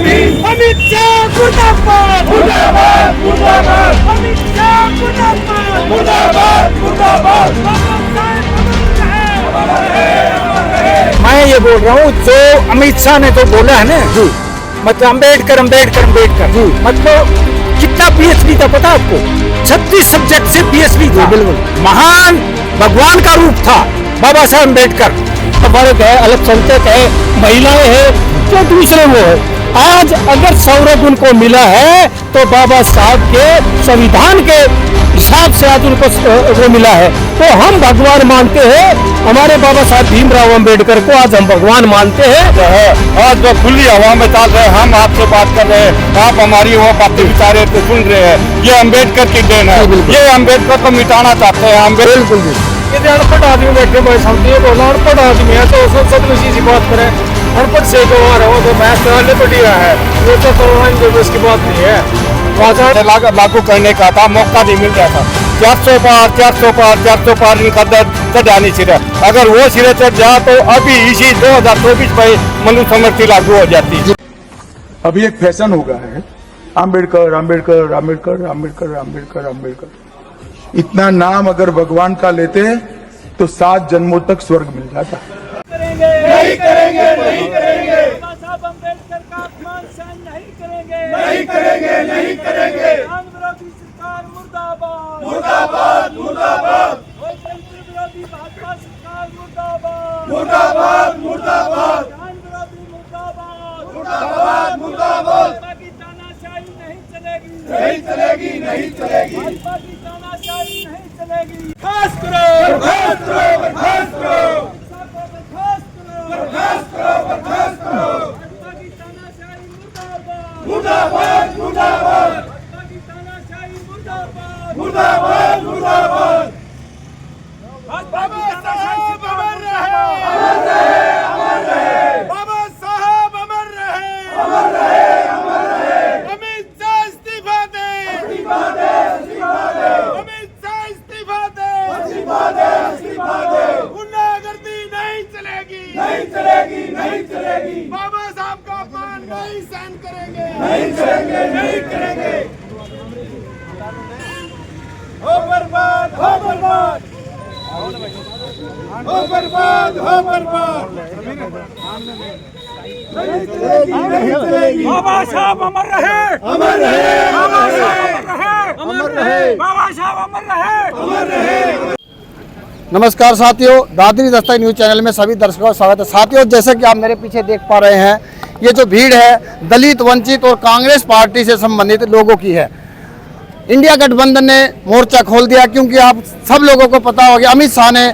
अमित शाह मुर्दाबाद मुर्दाबाद मुर्दाबाद अमित शाह मुर्दाबाद मुर्दाबाद मुर्दाबाद। मैं ये बोल रहा हूँ जो अमित शाह ने तो बोला है ना जी, मतलब अम्बेडकर अम्बेडकर अम्बेडकर जी, मतलब कितना पीएचडी था पता आपको? 36 सब्जेक्ट से पीएचडी था। बिल्कुल महान भगवान का रूप था बाबा साहब अम्बेडकर। वर्ग है, अल्पसंख्यक है, महिलाएं है, जो दूसरे वो है। आज अगर सौरभ उनको मिला है तो बाबा साहब के संविधान के हिसाब से आज उनको वो मिला है, तो हम भगवान मानते हैं हमारे बाबा साहब भीमराव अम्बेडकर को। आज हम भगवान मानते हैं। आज जो खुली हवा में चल रहे हैं, हम आपसे बात कर रहे हैं, आप हमारी वो बातें विचारे तो सुन रहे हैं। ये अम्बेडकर की देन है, ये अम्बेडकर को मिटाना चाहते हैं हम। बिल्कुल भी ये अनपढ़ आदमी बैठे मैं समझती है, बोला अनपढ़ आदमी है तो सब इसी से बात करें। अनपढ़ से जो आ रहा हो तो मैं पहले पढ़ी रहा है, वो तो इसकी बात नहीं है। लागू करने का था, मौका नहीं मिल रहा था। 400 पार 400 पार 400 पार इनका चढ़ा नहीं सिरे। अगर वो सिरे चढ़ जाए तो अभी इसी 2024 में मनुस्मृति लागू हो जाती। अभी एक फैशन हो गया है, अम्बेडकर अम्बेडकर अम्बेडकर अम्बेडकर अम्बेडकर अम्बेडकर। इतना नाम अगर भगवान का लेते तो 7 जन्मों तक स्वर्ग मिल जाता। नहीं करेंगे नहीं करेंगे बाबा साहब अम्बेडकर का अपमान सहन नहीं करेंगे नहीं करेंगे नहीं करेंगे। विरोधी सरकार मुर्दाबाद मुर्दाबाद मुर्दाबाद। विरोधी भाजपा सरकार मुर्दाबाद मुर्दाबाद मुर्दाबाद। विरोधी मुर्दाबाद मुर्दाबाद मुर्दाबाद। भाजपा की तानाशाही नहीं चलेगी नहीं चलेगी नहीं चलेगी। भाजपा की तानाशाही नहीं चलेगी। बर्खास्त करो बर्खास्त करो बर्खास्त करो बर्खास्त करो बर्खास्त करो। भाजपा की तानाशाही मुर्दाबाद मुर्दाबाद मुर्दाबाद। भाजपा की तानाशाही मुर्दाबाद मुर्दाबाद मुर्दाबाद। बाबा साहब अमर रहे अमर रहे अमर रहे। बाबा साहब अमर रहे अमर रहे अमर रहे। अमित शाह इस्तीफा दे इस्तीफा दे इस्तीफा दे। अमित शाह इस्तीफा दे इस्तीफा दे इस्तीफा दे। गुंडागर्दी नहीं चलेगी नहीं चलेगी नहीं चलेगी। बाबा साहब का अपमान नहीं सहन करेंगे नहीं करेंगे नहीं करेंगे। हो बर्बाद हो बर्बाद हो बर्बाद हो बर्बाद। नहीं चलेगी नहीं चलेगी। बाबा साहब अमर रहे अमर रहे बाबा साहब अमर रहे बाबा साहब अमर रहे अमर रहे। नमस्कार साथियों, दादरी दस्तक न्यूज़ चैनल में सभी दर्शकों का स्वागत है। साथियों, जैसे कि आप मेरे पीछे देख पा रहे हैं, ये जो भीड़ है दलित, वंचित और कांग्रेस पार्टी से संबंधित लोगों की है। इंडिया गठबंधन ने मोर्चा खोल दिया क्योंकि आप सब लोगों को पता होगा अमित शाह ने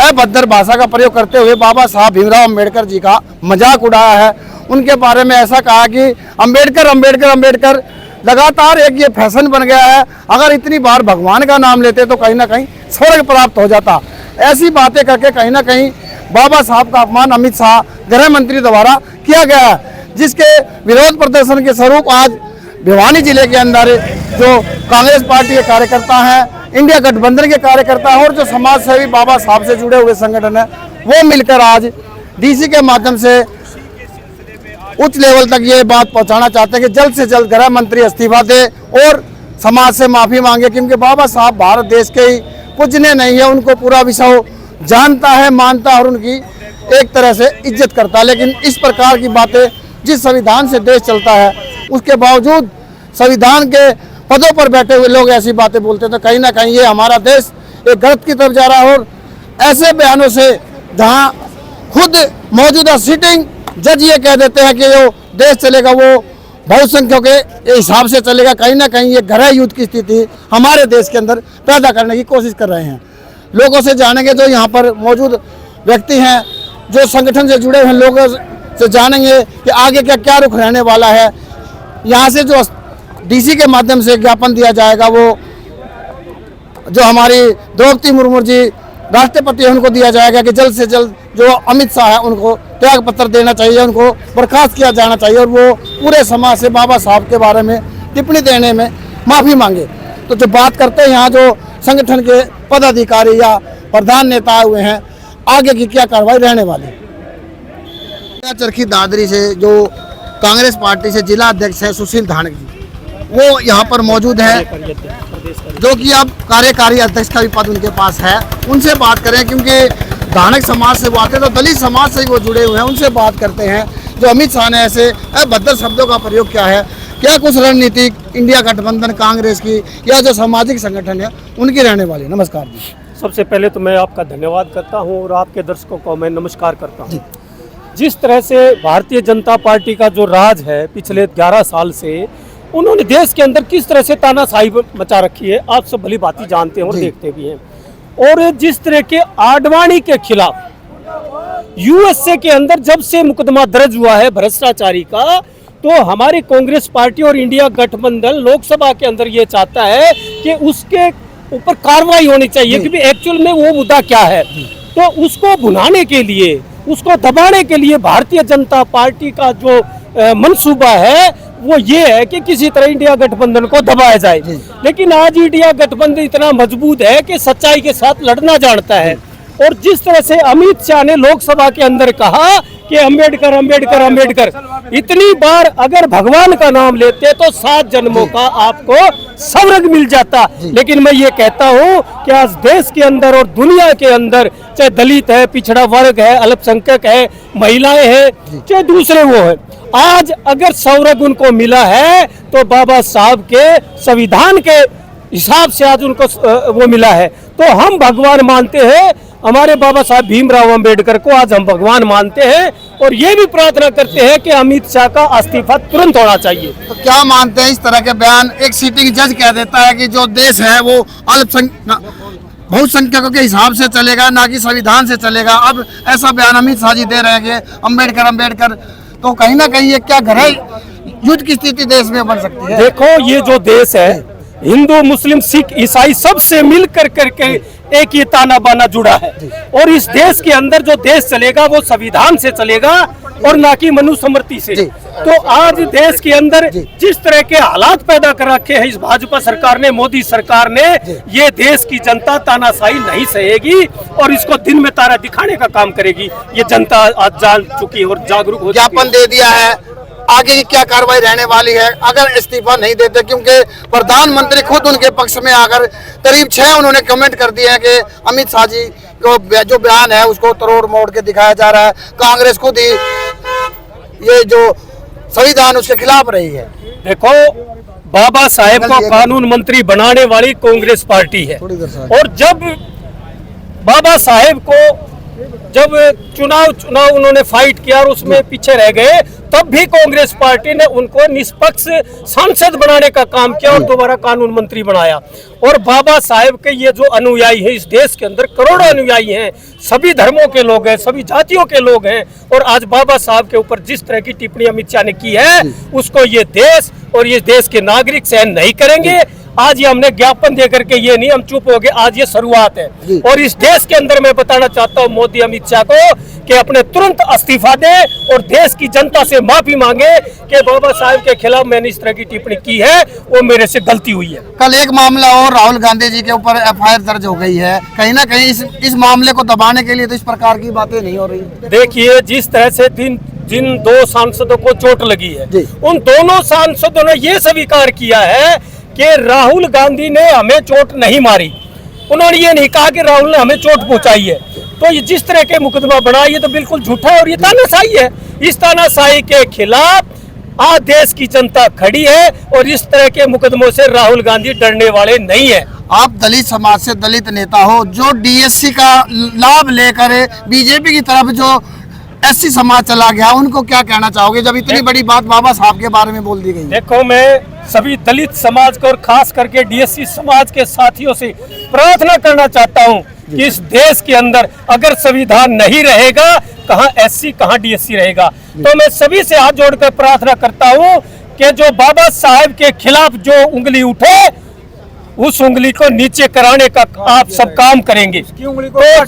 अभद्र भाषा का प्रयोग करते हुए बाबा साहब भीमराव अम्बेडकर जी का मजाक उड़ाया है। उनके बारे में ऐसा कहा कि अम्बेडकर अम्बेडकर अम्बेडकर। लगातार एक ये फैशन बन गया है, अगर इतनी बार भगवान का नाम लेते तो कहीं ना कहीं स्वर्ग प्राप्त हो जाता। ऐसी बातें करके कहीं ना कहीं बाबा साहब का अपमान अमित शाह गृह मंत्री द्वारा किया गया है, जिसके विरोध प्रदर्शन के स्वरूप आज भिवानी जिले के अंदर जो कांग्रेस पार्टी के कार्यकर्ता हैं, इंडिया गठबंधन के कार्यकर्ता हैं और जो समाज सेवी बाबा साहब से जुड़े हुए संगठन है, वो मिलकर आज डीसी के माध्यम से उच्च लेवल तक ये बात पहुंचाना चाहते हैं कि जल्द से जल्द गृह मंत्री इस्तीफा दे और समाज से माफ़ी मांगे, क्योंकि बाबा साहब भारत देश के ही पूजने नहीं है, उनको पूरा विश्व जानता है, मानता है और उनकी एक तरह से इज्जत करता है। लेकिन इस प्रकार की बातें, जिस संविधान से देश चलता है उसके बावजूद संविधान के पदों पर बैठे हुए लोग ऐसी बातें बोलते हैं, तो कहीं ना कहीं ये हमारा देश एक गलत की तरफ जा रहा है। और ऐसे बयानों से जहाँ खुद मौजूदा सिटिंग जज ये कह देते हैं कि जो देश चलेगा वो बहुसंख्यकों के हिसाब से चलेगा, कहीं ना कहीं ये गृह युद्ध की स्थिति हमारे देश के अंदर पैदा करने की कोशिश कर रहे हैं। लोगों से जानेंगे, जो यहाँ पर मौजूद व्यक्ति हैं, जो संगठन से जुड़े हुए लोगों से जानेंगे कि आगे क्या रुख रहने वाला है। यहाँ से जो डीसी के माध्यम से ज्ञापन दिया जाएगा, वो जो हमारी द्रौपदी मुर्मू जी राष्ट्रपति है उनको दिया जाएगा कि जल्द से जल्द जो अमित शाह है उनको त्याग पत्र देना चाहिए, उनको बर्खास्त किया जाना चाहिए और वो पूरे समाज से बाबा साहब के बारे में टिप्पणी देने में माफ़ी मांगे। तो जो बात करते हैं यहाँ जो संगठन के पदाधिकारी या प्रधान नेता हुए हैं, आगे की क्या कार्रवाई रहने वाली। चरखी दादरी से जो कांग्रेस पार्टी से जिला अध्यक्ष है सुशील धानक जी, वो यहाँ पर मौजूद है, जो कि अब कार्यकारी अध्यक्ष का भी पद उनके पास है। उनसे बात करें, क्योंकि धानक समाज से वो आते हैं तो दलित समाज से ही वो जुड़े हुए हैं। उनसे बात करते हैं जो अमित शाह ने ऐसे अभद्र शब्दों का प्रयोग किया है, क्या कुछ रणनीति इंडिया गठबंधन कांग्रेस की या जो सामाजिक संगठन है उनकी रहने वाली। नमस्कार जी। सबसे पहले तो मैं आपका धन्यवाद करता हूं और आपके दर्शकों को मैं नमस्कार करता हूं। जिस तरह से भारतीय जनता पार्टी का जो राज है पिछले 11 साल से, उन्होंने देश के अंदर किस तरह से तानाशाही मचा रखी है, आप सब भली भांति जानते हैं और देखते भी हैं। और जिस तरह के आडवाणी के खिलाफ यूएसए के अंदर जब से मुकदमा दर्ज हुआ है भ्रष्टाचारी का, तो हमारी कांग्रेस पार्टी और इंडिया गठबंधन लोकसभा के अंदर ये चाहता है कि उसके ऊपर कार्रवाई होनी चाहिए, क्योंकि एक्चुअल में वो मुद्दा क्या है। तो उसको भुनाने के लिए, उसको दबाने के लिए भारतीय जनता पार्टी का जो मंसूबा है वो ये है कि किसी तरह इंडिया गठबंधन को दबाया जाए। लेकिन आज इंडिया गठबंधन इतना मजबूत है कि सच्चाई के साथ लड़ना जानता है। और जिस तरह से अमित शाह ने लोकसभा के अंदर कहा कि अंबेडकर अंबेडकर अंबेडकर, इतनी बार अगर भगवान का नाम लेते तो 7 जन्मों का आपको स्वर्ग मिल जाता। लेकिन मैं ये कहता हूँ कि आज देश के अंदर और दुनिया के अंदर, चाहे दलित है, पिछड़ा वर्ग है, अल्पसंख्यक है, महिलाएं हैं, चाहे दूसरे वो है, आज अगर स्वर्ग उनको मिला है तो बाबा साहब के संविधान के हिसाब से आज उनको वो मिला है। तो हम भगवान मानते हैं हमारे बाबा साहब भीमराव अंबेडकर को, आज हम भगवान मानते हैं और ये भी प्रार्थना करते हैं कि अमित शाह का इस्तीफा तुरंत होना चाहिए। तो क्या मानते हैं इस तरह के बयान? एक सिटिंग जज कह देता है कि जो देश है वो बहुसंख्यकों के हिसाब से चलेगा, ना कि संविधान से चलेगा। अब ऐसा बयान अमित शाह जी दे रहे हैं कि अंबेडकर अंबेडकर, तो कहीं ना कहीं ये क्या घर युद्ध की स्थिति देश में बन सकती है? देखो, ये जो देश है, हिंदू मुस्लिम सिख ईसाई सबसे मिल करके एक ये ताना बाना जुड़ा है। और इस देश के अंदर जो देश चलेगा वो संविधान से चलेगा और ना कि मनुस्मृति से। तो आज देश के अंदर जिस तरह के हालात पैदा कर रखे हैं इस भाजपा सरकार ने, मोदी सरकार ने, ये देश की जनता तानाशाही नहीं सहेगी और इसको दिन में तारा दिखाने का काम करेगी। ये जनता आज जान चुकी है और जागरूक हो चुकी है। ज्ञापन दे दिया है, आगे की क्या कार्रवाई रहने वाली है अगर इस्तीफा नहीं देते? क्योंकि प्रधानमंत्री खुद उनके पक्ष में आकर करीब 6 उन्होंने कमेंट कर दिया है कि अमित शाह जी को जो बयान है उसको तोड़ मोड़ के दिखाया जा रहा है। कांग्रेस खुद ही ये जो संविधान उसके खिलाफ रही है। देखो, बाबा साहेब को कानून मंत्री बनाने वाली कांग्रेस पार्टी है। और जब बाबा साहेब को चुनाव उन्होंने फाइट किया और उसमें पीछे रह गए, तब भी कांग्रेस पार्टी ने उनको निष्पक्ष सांसद बनाने का काम किया और दोबारा कानून मंत्री बनाया। और बाबा साहेब के ये जो अनुयायी हैं, इस देश के अंदर करोड़ों अनुयायी हैं, सभी धर्मों के लोग हैं, सभी जातियों के लोग हैं। और आज बाबा साहब के ऊपर जिस तरह की टिप्पणी अमित शाह ने की है, उसको ये देश और ये देश के नागरिक सहन नहीं करेंगे। आज ये हमने ज्ञापन दे करके ये नहीं हम चुप हो गए, आज ये शुरुआत है। और इस देश के अंदर मैं बताना चाहता हूँ मोदी अमित शाह को कि अपने तुरंत इस्तीफा दे और देश की जनता से माफी मांगे कि बाबा साहब के खिलाफ मैंने इस तरह की टिप्पणी की है, वो मेरे से गलती हुई है। कल एक मामला और राहुल गांधी जी के ऊपर FIR दर्ज हो गई है, कहीं ना कहीं इस मामले को दबाने के लिए तो इस प्रकार की बातें नहीं हो रही। देखिए, जिस तरह से जिन 2 सांसदों को चोट लगी है, उन दोनों सांसदों ने ये स्वीकार किया है कि राहुल गांधी ने हमें चोट नहीं मारी। उन्होंने ये नहीं कहा कि राहुल ने हमें चोट पहुंचाई है। तो ये जिस तरह के मुकदमा बना, ये तो बिल्कुल झूठा है और ये तानाशाही है। इस तानाशाही के खिलाफ आज देश की जनता खड़ी है और इस तरह के मुकदमों से राहुल गांधी डरने वाले नहीं है। आप दलित समाज से दलित नेता हो, जो DSC का लाभ लेकर बीजेपी की तरफ जो SC समाज चला गया, उनको क्या कहना चाहोगे जब इतनी बड़ी बात बाबा साहब के बारे में बोल दी गई? देखो, मैं सभी दलित समाज को और खास करके DSC समाज के साथियों से प्रार्थना करना चाहता हूं कि इस देश के अंदर अगर संविधान नहीं रहेगा, कहां SC कहां DSC रहेगा। तो मैं सभी से हाथ जोड़कर प्रार्थना करता हूं कि जो बाबा साहब के खिलाफ जो उंगली उठे, उस उंगली को नीचे कराने का आप सब काम करेंगे। तो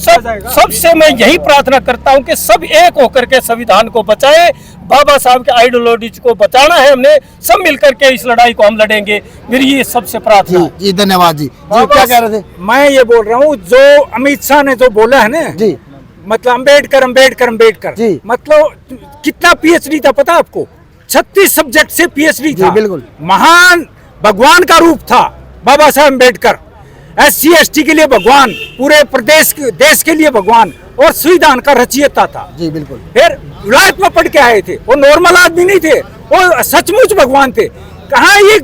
सबसे मैं यही प्रार्थना करता हूं कि सब एक होकर के संविधान को बचाएं। बाबा साहब के आइडियोलॉजी को बचाना है, हमने सब मिलकर के इस लड़ाई को हम लड़ेंगे। मेरी ये सबसे प्रार्थना। जी धन्यवाद जी। क्या कह रहे थे? मैं ये बोल रहा हूँ, जो अमित शाह ने जो बोला है ना जी, मतलब अंबेडकर अंबेडकर अंबेडकर, मतलब कितना PhD था पता आपको? 36 सब्जेक्ट से पीएचडी जी, था। बिल्कुल। महान भगवान का रूप था बाबा साहब अम्बेडकर। SC ST के लिए भगवान, पूरे प्रदेश देश के लिए भगवान और संविधान का रचयिता था। जी बिल्कुल। फिर विलायत में पढ़ के आए थे, वो नॉर्मल आदमी नहीं थे, वो सचमुच भगवान थे। कहाँ ये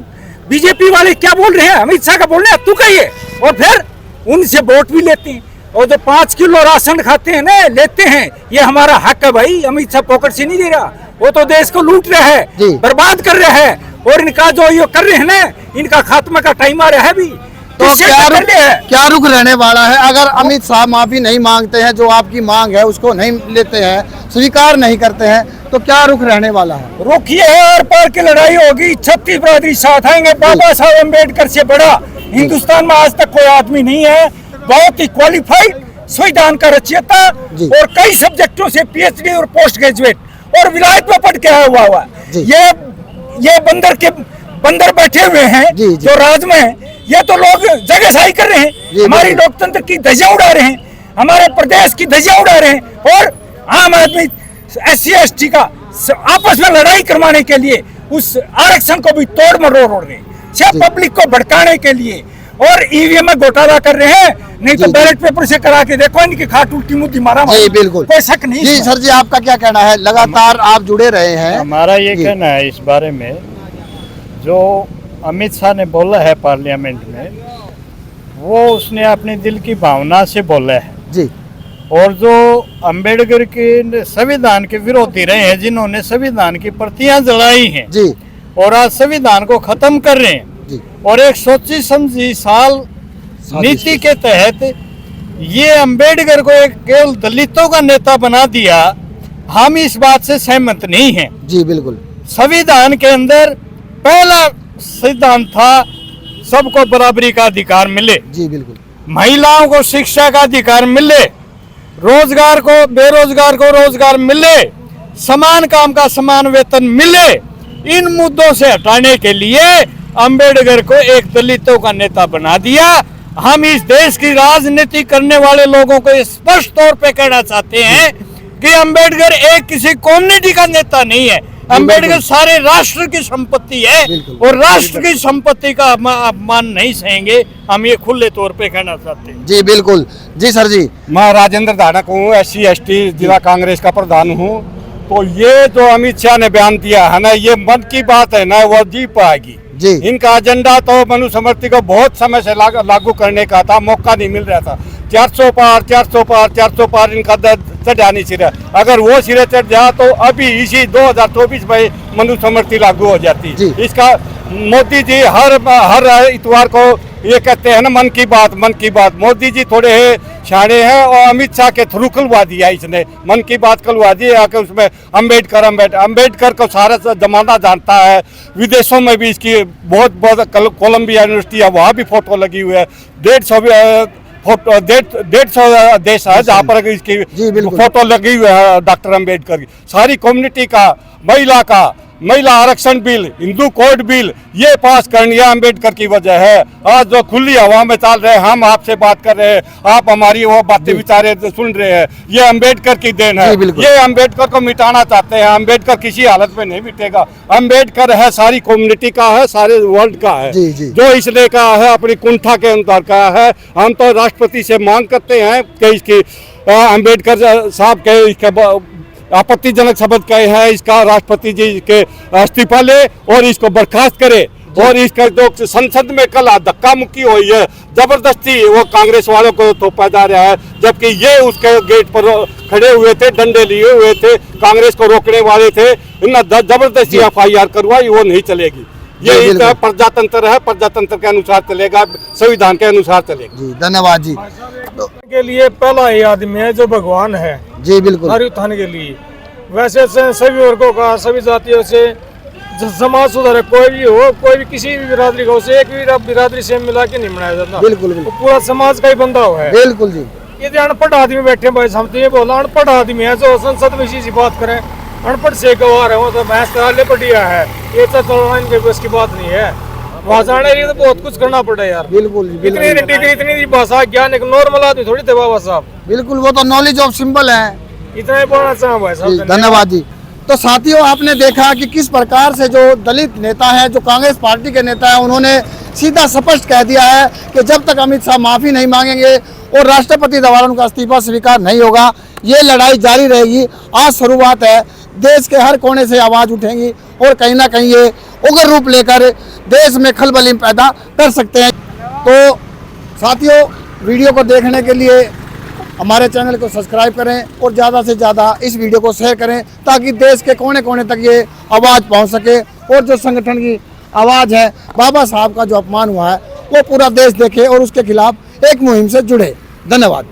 बीजेपी वाले क्या बोल रहे हैं, अमित शाह का बोल रहे हैं तू कहिए, और फिर उनसे वोट भी लेते हैं। और जो 5 किलो राशन खाते हैं ना, लेते हैं, ये हमारा हक है भाई। अमित शाह पॉकेट से नहीं दे रहा, वो तो देश को लूट रहा है, जी। बर्बाद कर रहा है। और इनका जो ये कर रहे हैं ना, इनका खात्मा का टाइम आ रहा है भी। तो किससे क्या टक्कर रुख, ले है? क्या रुख रहने वाला है अगर अमित शाह माफी नहीं मांगते हैं, जो आपकी मांग है उसको नहीं लेते हैं, स्वीकार नहीं करते हैं, तो क्या रुख रहने वाला है? रोकिए, आर पार की लड़ाई होगी, 36 बरादरी साथ आएंगे। बाबा साहब अम्बेडकर से बड़ा हिंदुस्तान में आज तक कोई आदमी नहीं है। बहुत ही क्वालिफाइड, संविधान का रचयिता, जी। और कई सब्जेक्टों से PhD और पोस्ट ग्रेजुएट, और विलायत में पढ़ के आया हुआ जी। ये बंदर बैठे हुए हैं जी, जी। जो राज में हैं, ये तो लोग जगहसाही कर रहे हैं, जी, हमारी बिल्कुल। लोकतंत्र की ध्वजा उड़ा रहे हैं, हमारे प्रदेश की ध्वजा उड़ा रहे हैं। और आम आदमी SC ST का आपस में लड़ाई करवाने के लिए उस आरक्षण को भी तोड़ मरोड़ रहे हैं, सिर्फ पब्लिक को भड़काने के लिए। और EVM में घोटाला कर रहे हैं, नहीं तो जी, बैलेट पेपर से करा के देखो, इनकी खाट उल्टी मुद्दी मारा जी बिल्कुल, कोई शक नहीं। जी इसमें। सर जी, आपका क्या कहना है? लगातार आप जुड़े रहे हैं। हमारा ये जी। कहना है इस बारे में, जो अमित शाह ने बोला है पार्लियामेंट में, वो उसने अपने दिल की भावना से बोला है। जी और जो अंबेडकर के संविधान के विरोधी रहे हैं, जिन्होंने संविधान की प्रतियां जलाई हैं जी और आज संविधान को खत्म कर रहे हैं, जी और एक सोची समझी नीति के तहत ये अंबेडकर को एक केवल दलितों का नेता बना दिया, हम इस बात से सहमत नहीं हैं। जी बिल्कुल। संविधान के अंदर पहला सिद्धांत था सबको बराबरी का अधिकार मिले, जी बिल्कुल। महिलाओं को शिक्षा का अधिकार मिले, रोजगार को बेरोजगार को रोजगार मिले, समान काम का समान वेतन मिले। इन मुद्दों से हटाने के लिए अंबेडकर को एक दलितों का नेता बना दिया। हम इस देश की राजनीति करने वाले लोगों को स्पष्ट तौर पे कहना चाहते हैं कि अंबेडकर एक किसी कम्युनिटी का नेता नहीं है, अंबेडकर सारे राष्ट्र की संपत्ति है, और राष्ट्र की संपत्ति का अपमान नहीं सहेंगे, हम ये खुले तौर पे कहना चाहते हैं। जी बिल्कुल। जी सर जी। मैं राजेंद्र धाड़क हूँ, SC ST जिला कांग्रेस का प्रधान हूँ। तो ये जो अमित शाह ने बयान दिया है ना, ये मन की बात है ना, वो जी पाएगी। जी। इनका एजेंडा तो मनुस्मृति को बहुत समय से लागू करने का था, मौका नहीं मिल रहा था। 400 पार इनका चढ़ा नहीं सिरे। अगर वो सिरे चढ़ जाए तो अभी इसी 2024 में मनुस्मृति लागू हो जाती। इसका मोदी जी हर इतवार को ये कहते हैं ना, मन की बात। मोदी जी थोड़े शाणे हैं, और अमित शाह के थ्रू खुलवा दिया इसने, मन की बात खुलवा दी आके। उसमें अम्बेडकर को सारा जमाना जानता है। विदेशों में भी इसकी बहुत कोलंबिया यूनिवर्सिटी है, वहाँ भी फोटो लगी हुई है। 150 देश है जहाँ पर इसकी फोटो लगी हुई है डॉक्टर अम्बेडकर की। सारी कम्युनिटी का, महिला आरक्षण बिल, हिंदू कोड बिल, ये पास करनी है अम्बेडकर की वजह है। आज जो खुली हवा में चल रहे हैं, हम आपसे बात कर रहे हैं, आप हमारी वो बातें विचारे सुन रहे हैं, ये अम्बेडकर की देन है। ये अम्बेडकर को मिटाना चाहते हैं। अम्बेडकर किसी हालत में नहीं मिटेगा। अम्बेडकर है सारी कम्युनिटी का है, सारे वर्ल्ड का है। जो इसलिए का है, अपनी कुंठा के अनुसार का है। हम तो राष्ट्रपति से मांग करते हैं कि इसकी अम्बेडकर साहब के इसके आपत्तिजनक शब्द कहे हैं, इसका राष्ट्रपति जी के इस्तीफा ले और इसको बर्खास्त करे। और इसका जो संसद में कल धक्का मुक्की हुई है, जबरदस्ती वो कांग्रेस वालों को थोपा जा रहा है, जबकि ये उसके गेट पर खड़े हुए थे, डंडे लिए हुए थे, कांग्रेस को रोकने वाले थे। जबरदस्ती FIR करवाई, वो नहीं चलेगी। ये इसका प्रजातंत्र है, प्रजातंत्र के अनुसार चलेगा, संविधान के अनुसार चलेगा। जी धन्यवाद जी। के लिए पहला ही आदमी है जो भगवान है। जी बिल्कुल। नारी उत्थान के लिए वैसे सभी वर्गों का, सभी जातियों से समाज सुधार, कोई भी हो, कोई भी किसी भी बिरादरी का हो, एक भी बिरादरी से मिला के नहीं मनाया जाता। बिल्कुल तो पूरा समाज का ही बंदा हो है। बिल्कुल जी। ये जो अनपढ़ आदमी बैठे भाई, हम तो ये बोला अनपढ़ आदमी है जो संसद में इसी बात करें, अनपढ़ से गवार है, वो तो भैंस ले बढ़िया है, ये तो इनके बस की बात नहीं है। वहाँ जाने के लिए तो बहुत कुछ करना पड़ा यार। बिल्कुल इतनी भाषा ज्ञान, एक नॉर्मल आदमी थोड़ी थे बाबा साहब। बिल्कुल, वो तो नॉलेज ऑफ सिंबल है। इतना ही बोलना चाहूँ भाई साहब। धन्यवाद जी। तो साथियों, आपने देखा कि किस प्रकार से जो दलित नेता है, जो कांग्रेस पार्टी के नेता है, उन्होंने सीधा स्पष्ट कह दिया है कि जब तक अमित शाह माफ़ी नहीं मांगेंगे और राष्ट्रपति द्वारा उनका इस्तीफा स्वीकार नहीं होगा, ये लड़ाई जारी रहेगी। आज शुरुआत है, देश के हर कोने से आवाज़ उठेंगी और कहीं ना कहीं ये उग्र रूप लेकर देश में खलबली पैदा कर सकते हैं। तो साथियों, वीडियो को देखने के लिए हमारे चैनल को सब्सक्राइब करें और ज़्यादा से ज़्यादा इस वीडियो को शेयर करें, ताकि देश के कोने कोने तक ये आवाज़ पहुंच सके और जो संगठन की आवाज़ है, बाबा साहब का जो अपमान हुआ है, वो पूरा देश देखे और उसके खिलाफ एक मुहिम से जुड़े। धन्यवाद।